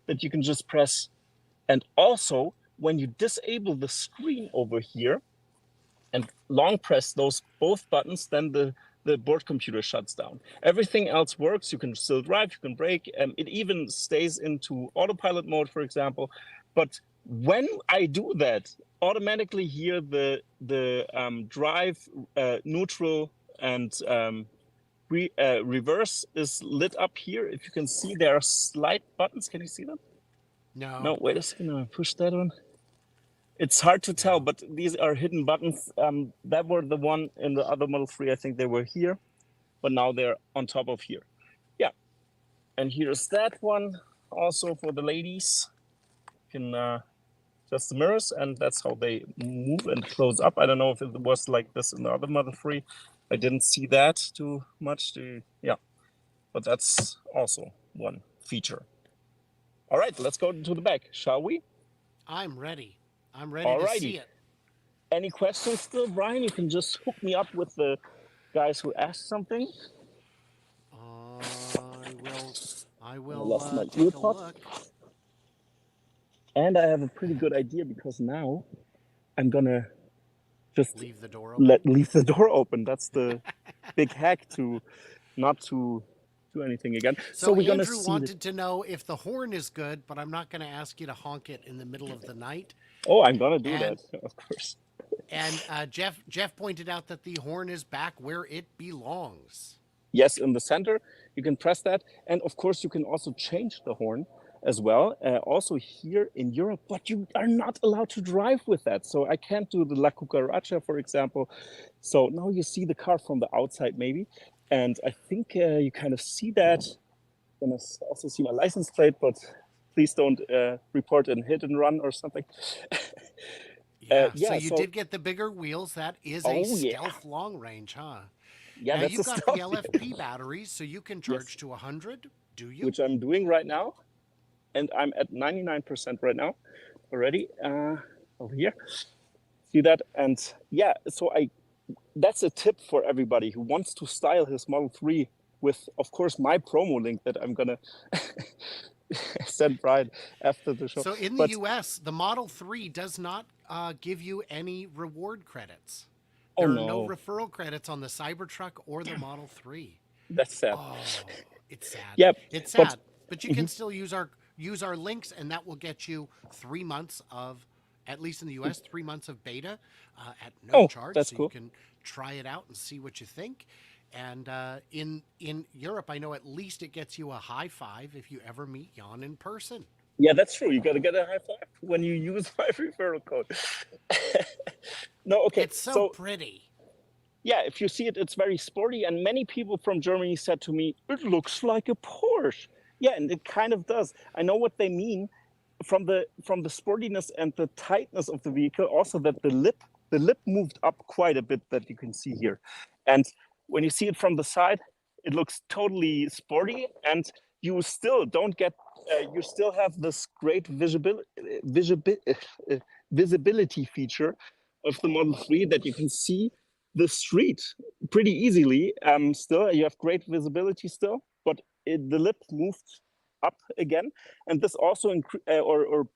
that you can just press. And also, when you disable the screen over here and long press those both buttons, then the board computer shuts down. Everything else works. You can still drive, you can brake. It even stays into autopilot mode, for example. But when I do that, automatically here the drive, neutral, and reverse is lit up here. If you can see, there are slight buttons. Can you see them? No. No, wait a second. I push that one. It's hard to tell, but these are hidden buttons. That were the one in the other Model 3. I think they were here, but now they're on top of here. Yeah. And here's that one also for the ladies. You can just the mirrors, and that's how they move and close up. I don't know if it was like this in the other Model 3. I didn't see that too much. Yeah, but that's also one feature. All right, let's go to the back, shall we? I'm ready. I'm ready to see it. Any questions still, Brian? You can just hook me up with the guys who asked something. I will take a look. And I have a pretty good idea because now I'm gonna just leave the door open. Leave the door open. That's the big hack to not to do anything again. So we're Andrew wanted to know if the horn is good, but I'm not going to ask you to honk it in the middle of the night. Oh, I'm gonna do that, of course. And Jeff pointed out that the horn is back where it belongs. Yes, in the center. You can press that, and of course you can also change the horn as well. Also here in Europe, but you are not allowed to drive with that. So I can't do the La Cucaracha, for example. So now you see the car from the outside, maybe. And I think you kind of see that. You're gonna also see my license plate, but please don't report a hit and run or something. So you did get the bigger wheels. That is a stealth long range, huh? Yeah, now that's you've got the LFP batteries, so you can charge to 100. Do you? Which I'm doing right now, and I'm at 99% right now already. Over here, see that? And yeah, so that's a tip for everybody who wants to style his Model 3 with, of course, my promo link that I'm gonna send Brian after the show. So in the US, the Model 3 does not give you any reward credits. There are no referral credits on the Cybertruck or the Model 3. That's sad. Oh, it's sad. Yeah, it's sad. But you can still use our links, and that will get you 3 months of, at least in the US, 3 months of beta at no charge. That's so cool. You can try it out and see what you think. And in Europe, I know at least it gets you a high five if you ever meet Jan in person. Yeah, that's true. You got to get a high five when you use my referral code. No, okay. It's so pretty. Yeah, if you see it, it's very sporty. And many people from Germany said to me, it looks like a Porsche. Yeah, and it kind of does. I know what they mean from the sportiness and the tightness of the vehicle. Also that the lip moved up quite a bit, that you can see here. And when you see it from the side, it looks totally sporty, and you still don't get, you still have this great visibility feature of the Model 3 that you can see the street pretty easily. Still, you have great visibility still, but the lip moved up again, and this also or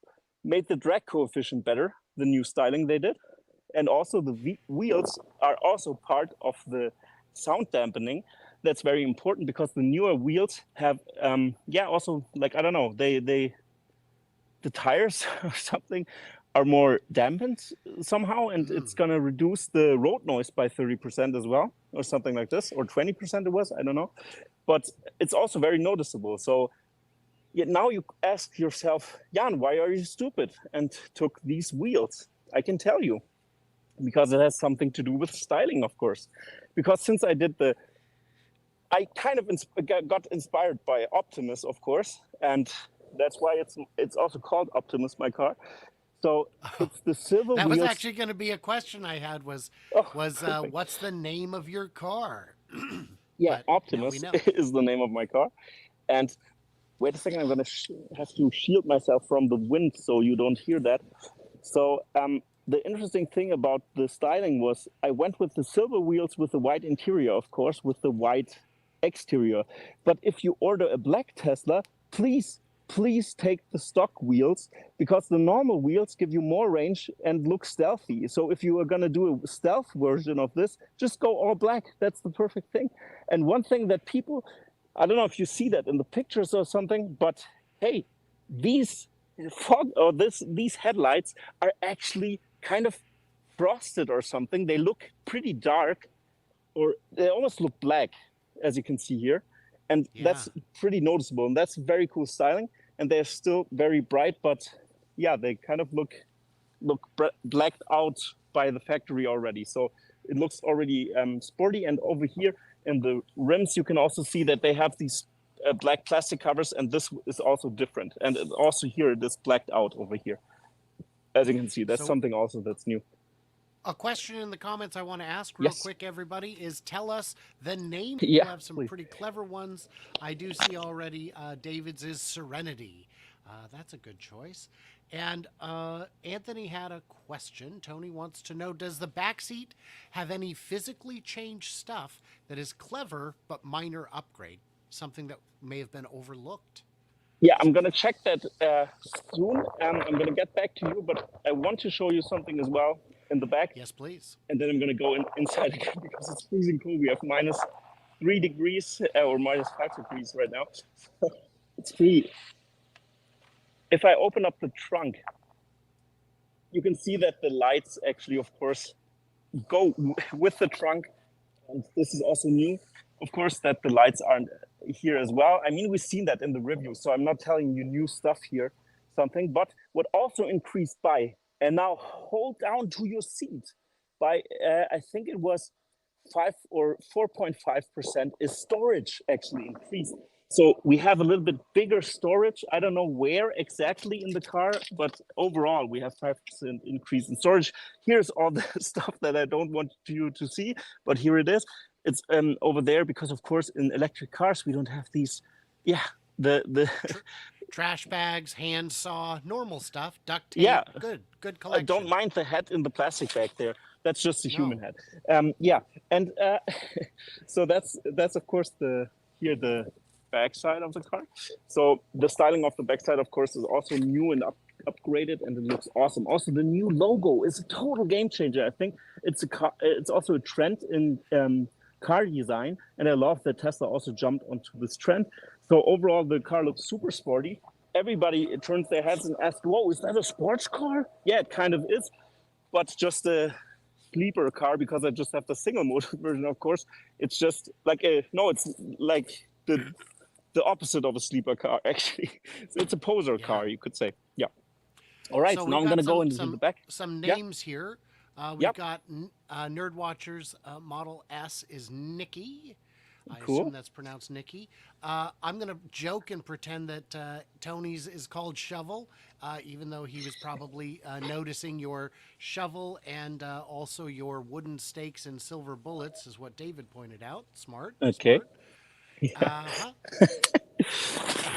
made the drag coefficient better, the new styling they did. And also the wheels are also part of the sound dampening. That's very important because the newer wheels have also, like, I don't know, the tires or something are more dampened somehow, and it's gonna reduce the road noise by 30% as well, or something like this, or 20% it was, I don't know, but it's also very noticeable. So Yet now you ask yourself, Jan, why are you stupid and took these wheels? I can tell you, because it has something to do with styling, of course. Because since I kind of got inspired by Optimus, of course, and that's why it's also called Optimus, my car. So it's the silver That was wheels. actually going to be a question I had was Oh, perfect. what's the name of your car? Yeah, But now we Optimus know. is the name of my car. And wait a second, I'm gonna have to shield myself from the wind so you don't hear that. So the interesting thing about the styling was I went with the silver wheels with the white interior, of course, with the white exterior. But if you order a black Tesla, please take the stock wheels, because the normal wheels give you more range and look stealthy. So if you are going to do a stealth version of this, just go all black. That's the perfect thing. And one thing that people, I don't know if you see that in the pictures or something, but hey, these these headlights are actually kind of frosted or something. They look pretty dark, or they almost look black, as you can see here. And Yeah. that's pretty noticeable. And that's very cool styling. And they're still very bright, but yeah, they kind of look blacked out by the factory already. So it looks already sporty. And over here in the rims, you can also see that they have these black plastic covers, and this is also different. And also here it is blacked out over here. As you can see, that's something also that's new. A question in the comments I want to ask real quick, everybody, is tell us the name. Yeah, you have some please. pretty clever ones. I do see already David's is Serenity. That's a good choice. And Anthony had a question. Tony wants to know, does the backseat have any physically changed stuff that is clever but minor upgrade? Something that may have been overlooked? Yeah, I'm going to check that soon. I'm going to get back to you, but I want to show you something as well in the back. Yes, please. And then I'm going to go inside again because it's freezing cold. We have -3 degrees or -5 degrees right now. It's free. If I open up the trunk, you can see that the lights actually, of course, go with the trunk. And this is also new, of course, that the lights aren't here as well. I mean, we've seen that in the review, so I'm not telling you new stuff here, something. But what also increased by, and now hold down to your seat, by I think it was 5 or 4.5% is storage actually increased. So we have a little bit bigger storage. I don't know where exactly in the car, but overall we have 5% increase in storage. Here's all the stuff that I don't want you to see, but here it is. It's over there because, of course, in electric cars we don't have these. Yeah, the trash bags, hand saw, normal stuff, duct tape. Yeah, good collection. Don't mind the head in the plastic bag there. That's just a human head. Yeah, and so that's of course the backside of the car. So the styling of the backside, of course, is also new and upgraded, and it looks awesome. Also, the new logo is a total game changer. I think it's also a trend in car design, and I love that Tesla also jumped onto this trend. So overall, the car looks super sporty. Everybody turns their heads and asks, "Whoa, is that a sports car?" Yeah, it kind of is, but just a sleeper car, because I just have the single motor version. Of course, it's just like it's like the opposite of a sleeper car, actually. So it's a poser car, you could say. Yeah. All right, so now I'm going to go into the back. Some names here. We've got Nerd Watchers Model S is Nikki. I assume that's pronounced Nikki. I'm going to joke and pretend that Tony's is called Shovel, even though he was probably noticing your shovel and also your wooden stakes and silver bullets, is what David pointed out. Smart. Okay. Smart.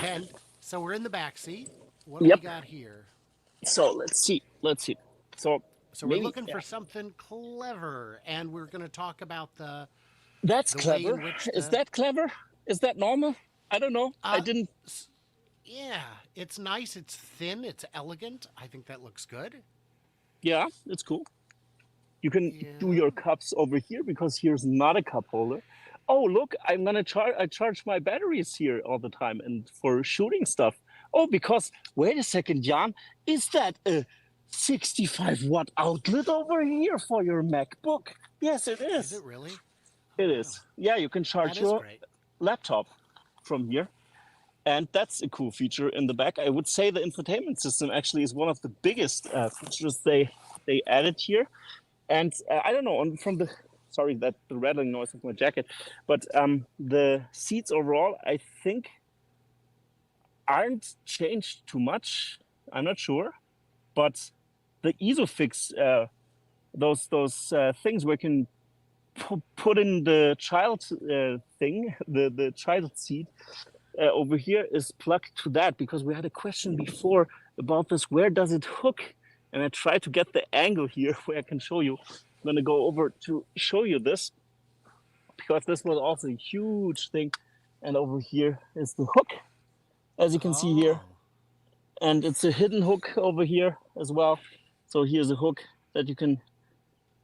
And so we're in the back seat. What do we got here? So let's see. So we're looking for something clever, and we're going to talk about the. That's clever. Is that clever? Is that normal? I don't know. I didn't. Yeah, it's nice. It's thin. It's elegant. I think that looks good. Yeah, it's cool. You can do your cups over here, because here's not a cup holder. Oh, look, I'm gonna charge my batteries here all the time and for shooting stuff. Oh, because wait a second, Jan, is that a 65-watt outlet over here for your MacBook? Yes, it is. Is it really? It is. Yeah, you can charge your laptop from here. And that's a cool feature in the back. I would say the infotainment system actually is one of the biggest features they added here. And I don't know, from the, sorry, that the rattling noise of my jacket, but the seats overall, I think, aren't changed too much. I'm not sure, but the ISOFix, those things where you can put in the child thing, the child seat over here is plugged to that, because we had a question before about this, where does it hook? And I tried to get the angle here where I can show you. I'm going to go over to show you this, because this was also a huge thing. And over here is the hook, as you can see here. And it's a hidden hook over here as well. So here's a hook that you can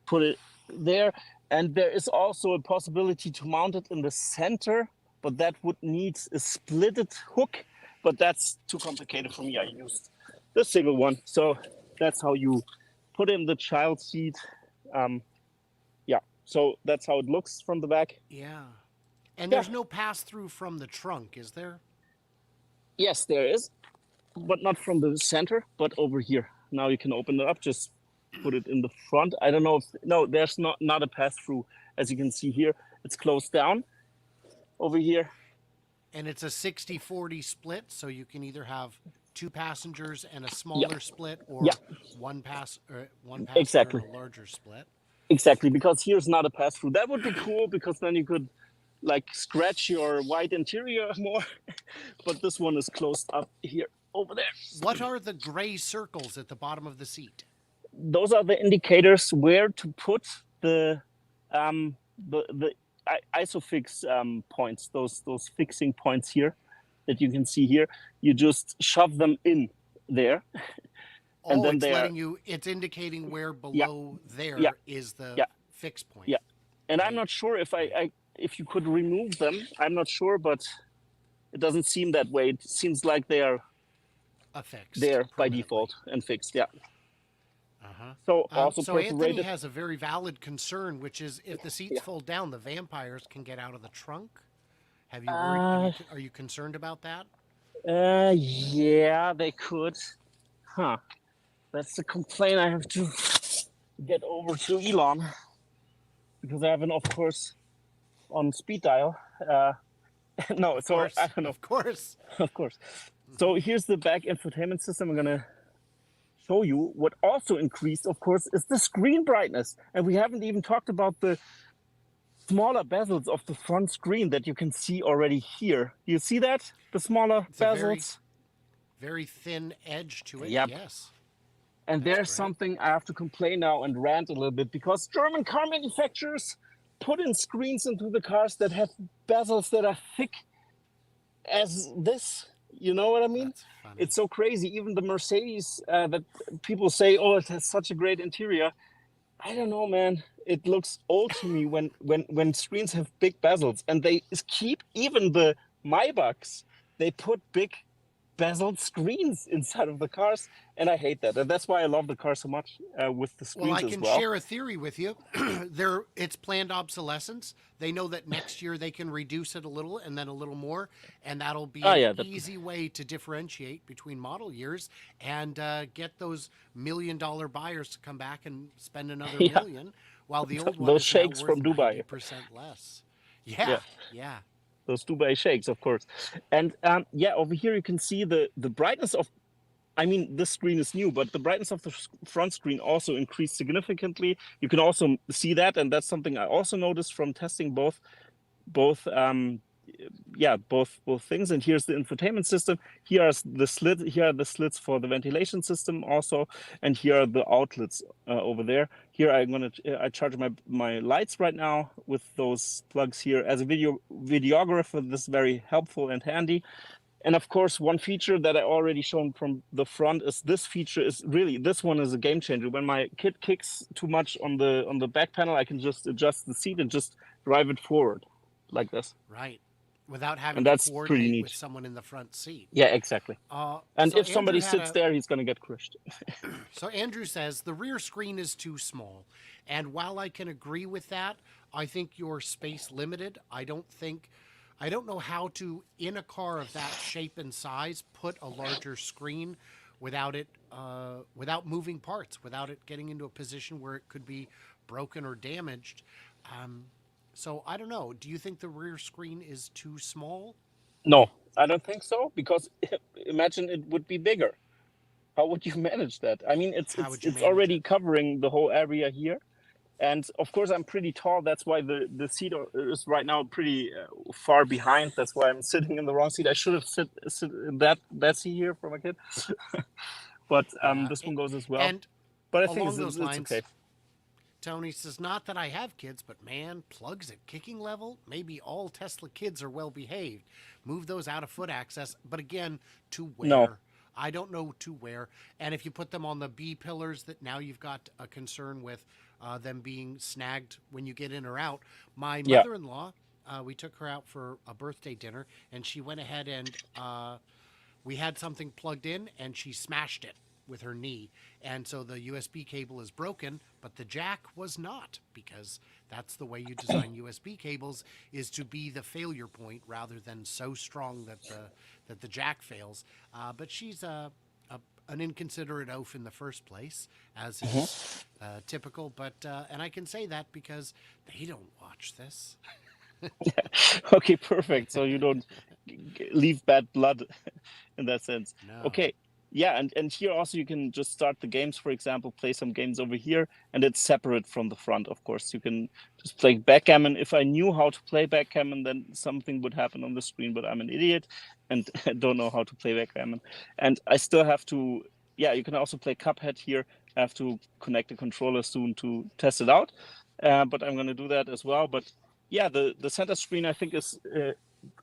put it there. And there is also a possibility to mount it in the center, but that would need a splitted hook, but that's too complicated for me. I used the single one. So that's how you put in the child seat. Yeah, so that's how it looks from the back. Yeah. And there's no pass-through from the trunk, is there? Yes, there is, but not from the center, but over here. Now you can open it up, just put it in the front. I don't know if, no, there's not a pass-through. As you can see here, it's closed down over here. And it's a 60-40 split, so you can either have 2 passengers and a smaller split, or one passenger Exactly. and a larger split. Exactly, because here's not a pass-through. That would be cool, because then you could like scratch your white interior more. But this one is closed up here over there. What are the gray circles at the bottom of the seat? Those are the indicators where to put the ISOFix points, those fixing points here that you can see here. You just shove them in there. And then it's indicating where below there is the fix point. Yeah. And I'm not sure if you could remove them. I'm not sure, but it doesn't seem that way. It seems like they are affixed there by default and fixed. Yeah. So also so Anthony has a very valid concern, which is if the seats fold down, the vampires can get out of the trunk. Have you worried, are you concerned about that? Yeah, they could. Huh. That's the complaint I have to get over to Elon, because I have an, of course, on speed dial. No, so I don't know. Of course. Of course. So here's the back infotainment system. I'm going to show you. What also increased, of course, is the screen brightness. And we haven't even talked about the smaller bezels of the front screen that you can see already here. You see that? The smaller bezels? Very thin edge to it, yes. And there's something I have to complain now and rant a little bit, because German car manufacturers put in screens into the cars that have bezels that are thick as this. You know what I mean? It's so crazy. Even the Mercedes that people say, oh, it has such a great interior. I don't know, man. It looks old to me when screens have big bezels, and they keep, even the Maybachs, they put big bezeled screens inside of the cars, and I hate that. And that's why I love the car so much with the screens as well. Well, I can share a theory with you. It's planned obsolescence. They know that next year they can reduce it a little and then a little more, and that'll be an easy way to differentiate between model years and get those $1 million buyers to come back and spend another million, while the old one those is shakes now worth from Dubai 90% less. Yeah. Those Dubai shakes, of course. And over here you can see the brightness of, I mean, this screen is new, but the brightness of the front screen also increased significantly. You can also see that, and that's something I also noticed from testing both things. And here's the infotainment system. Here are the slits for the ventilation system also, and here are the outlets over there. Here I charge my lights right now with those plugs here. As a videographer, this is very helpful and handy. And of course, one feature that I already shown from the front is this feature this one is a game changer. When my kid kicks too much on the back panel, I can just adjust the seat and just drive it forward like this. Right. Without having to coordinate with someone in the front seat. Yeah, exactly. And so if somebody sits there, he's going to get crushed. So Andrew says, the rear screen is too small. And while I can agree with that, I think you're space limited. I I don't know how to, in a car of that shape and size, put a larger screen without it, without moving parts, without it getting into a position where it could be broken or damaged. Um, so I don't know. Do you think the rear screen is too small? No, I don't think so, because imagine it would be bigger. How would you manage that? I mean, How would you it's manage already it? covering the whole area here. And of course, I'm pretty tall. That's why the seat is right now pretty far behind. That's why I'm sitting in the wrong seat. I should have sit in that seat here for my kid. But Yeah. this one goes as well. And But I think along those it's okay. lines, Tony says, not that I have kids, but man, plugs at kicking level? Maybe all Tesla kids are well behaved. Move those out of foot access. But again, to No, where? I don't know to where. And if you put them on the B pillars, that now you've got a concern with them being snagged when you get in or out. My yeah, mother in law, we took her out for a birthday dinner, and she went ahead and we had something plugged in and she smashed it with her knee. And so the USB cable is broken, but the jack was not, because that's the way you design USB cables, is to be the failure point rather than so strong that the jack fails. But she's an inconsiderate oaf in the first place, as is typical. But and I can say that because they don't watch this. okay, perfect. So you don't leave bad blood in that sense. No. Okay, yeah, and here also you can just start the games, for example, play some games over here, and it's separate from the front, of course. You can just play backgammon. If I knew how to play backgammon, then something would happen on the screen, but I'm an idiot and don't know how to play backgammon. And I still have to, yeah, you can also play Cuphead here. I have to connect the controller soon to test it out, but I'm going to do that as well. But yeah, the center screen I think is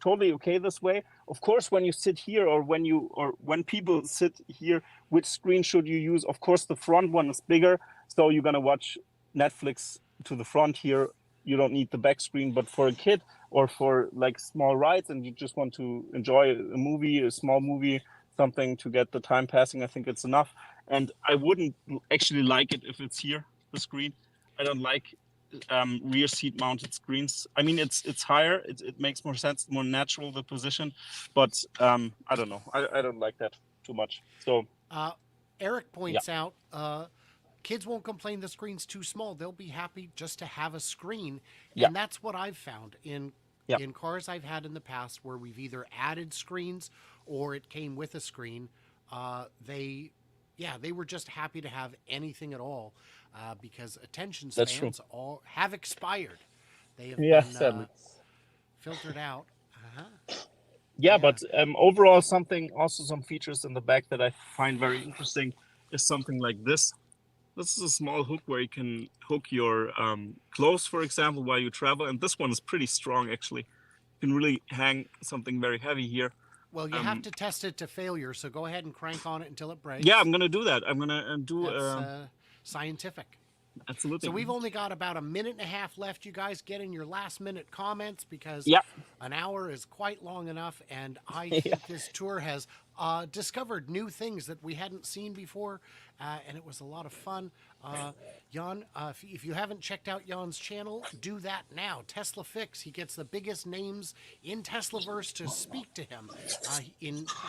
totally okay this way. Of course, when you sit here, or when people sit here, which screen should you use? Of course, the front one is bigger, so you're gonna watch Netflix to the front here. You don't need the back screen. But for a kid, or for like small rides, and you just want to enjoy a movie, a small movie, something to get the time passing, I think it's enough. And I wouldn't actually like it if it's here, the screen. I don't like rear seat mounted screens. I mean, it's higher. It makes more sense, more natural, the position. But I don't know. I don't like that too much. So Uh, Eric yeah, points out kids won't complain the screen's too small. They'll be happy just to have a screen. yeah, And that's what I've found yeah, in cars I've had in the past where we've either added screens or it came with a screen. They, yeah, they were just happy to have anything at all because attention that's true. spans all have expired. They have Yeah, been sadly. filtered out. Uh-huh. Yeah, Yeah. but overall, some features in the back that I find very interesting is something like this. This is a small hook where you can hook your clothes, for example, while you travel. And this one is pretty strong, actually. You can really hang something very heavy here. Well, you have Um, to test it to failure, so go ahead and crank on it until it yeah, breaks. I'm gonna do that. I'm gonna do That's scientific. So absolutely. we've only got about a minute and a half left. You guys get in your last minute comments because Yeah, an hour is quite long enough. And I yeah, think this tour has discovered new things that we hadn't seen before. And it was a lot of fun. Jan, if you haven't checked out Jan's channel, do that now. TeslaFix. He gets the biggest names in Teslaverse to speak to him.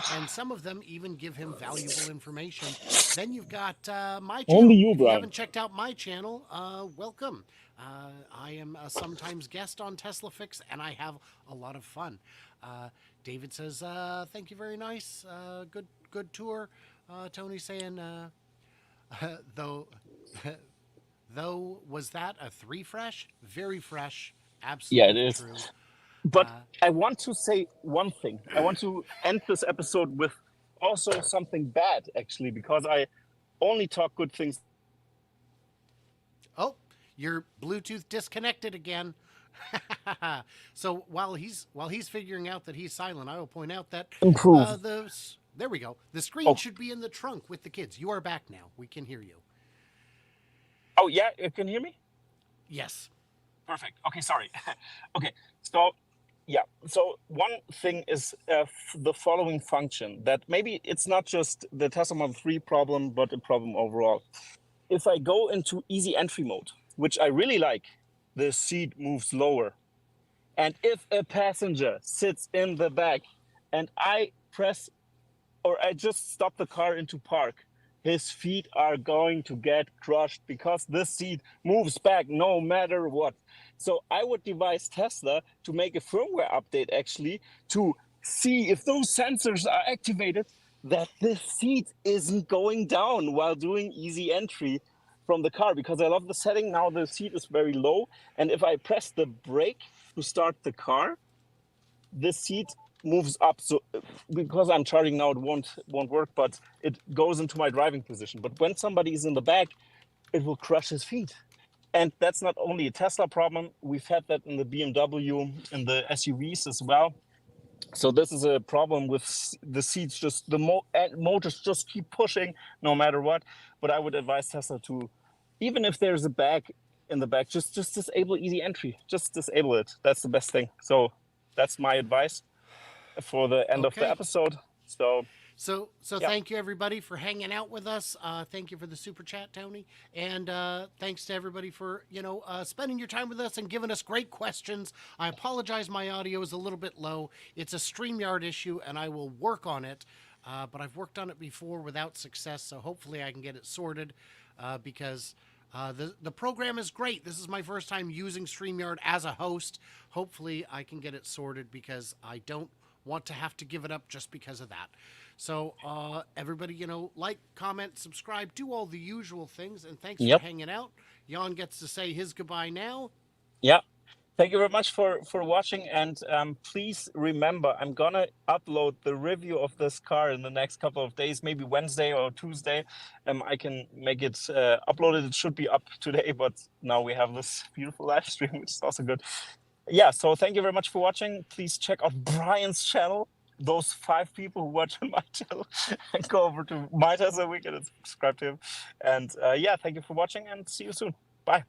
And some of them even give him valuable information. Then you've got my only channel. you, If you Brian. haven't checked out my channel, welcome. I am a sometimes guest on TeslaFix, and I have a lot of fun. David says, "Thank you, very nice. Good tour." Tony saying, "Though, though, was that a 3Fresh? Very fresh. Yeah, it Absolutely is. true." But I want to say one thing. I want to end this episode with also something bad, actually, because I only talk good things. Oh, your Bluetooth disconnected again. So while he's figuring out that he's silent, I will point out that Improve. there we go. The screen Oh, should be in the trunk with the kids. You are back now. We can hear you. oh yeah, you can hear me? Yes. Perfect. Okay, sorry. Okay, so yeah, so one thing is the following function, that maybe it's not just the Tesla Model 3 problem, but a problem overall. If I go into easy entry mode, which I really like, the seat moves lower. And if a passenger sits in the back and I just stop the car into park, his feet are going to get crushed because this seat moves back no matter what. So I would advise Tesla to make a firmware update actually to see if those sensors are activated, that the seat isn't going down while doing easy entry from the car, because I love the setting. Now the seat is very low, and if I press the brake to start the car, the seat moves up. So because I'm charging now, it won't work, but it goes into my driving position. But when somebody is in the back, it will crush his feet. And that's not only a Tesla problem. We've had that in the BMW, in the SUVs as well. So this is a problem with the seats. Just the motors just keep pushing no matter what. But I would advise Tesla to, even if there's a bag in the back, just disable easy entry. Just disable it. That's the best thing. So that's my advice for the end of the Okay. episode. So yeah. Thank you everybody for hanging out with us. Thank you for the super chat, Tony, and thanks to everybody for spending your time with us and giving us great questions. I apologize, my audio is a little bit low. It's a StreamYard issue, and I will work on it. But I've worked on it before without success, so hopefully I can get it sorted because. The program is great. This is my first time using StreamYard as a host. Hopefully I can get it sorted because I don't want to have to give it up just because of that. So everybody, like, comment, subscribe, do all the usual things, and thanks for hanging out. Jan gets to say his goodbye now. Yeah. Thank you very much for watching, and please remember, I'm gonna upload the review of this car in the next couple of days, maybe Wednesday or Tuesday. I can make it uploaded. It should be up today, but now we have this beautiful live stream, which is also good. Yeah, so thank you very much for watching. Please check out Brian's channel. Those 5 people who watch on my channel, and go over to My Tesla Weekend and subscribe to him. And yeah, thank you for watching, and see you soon. Bye.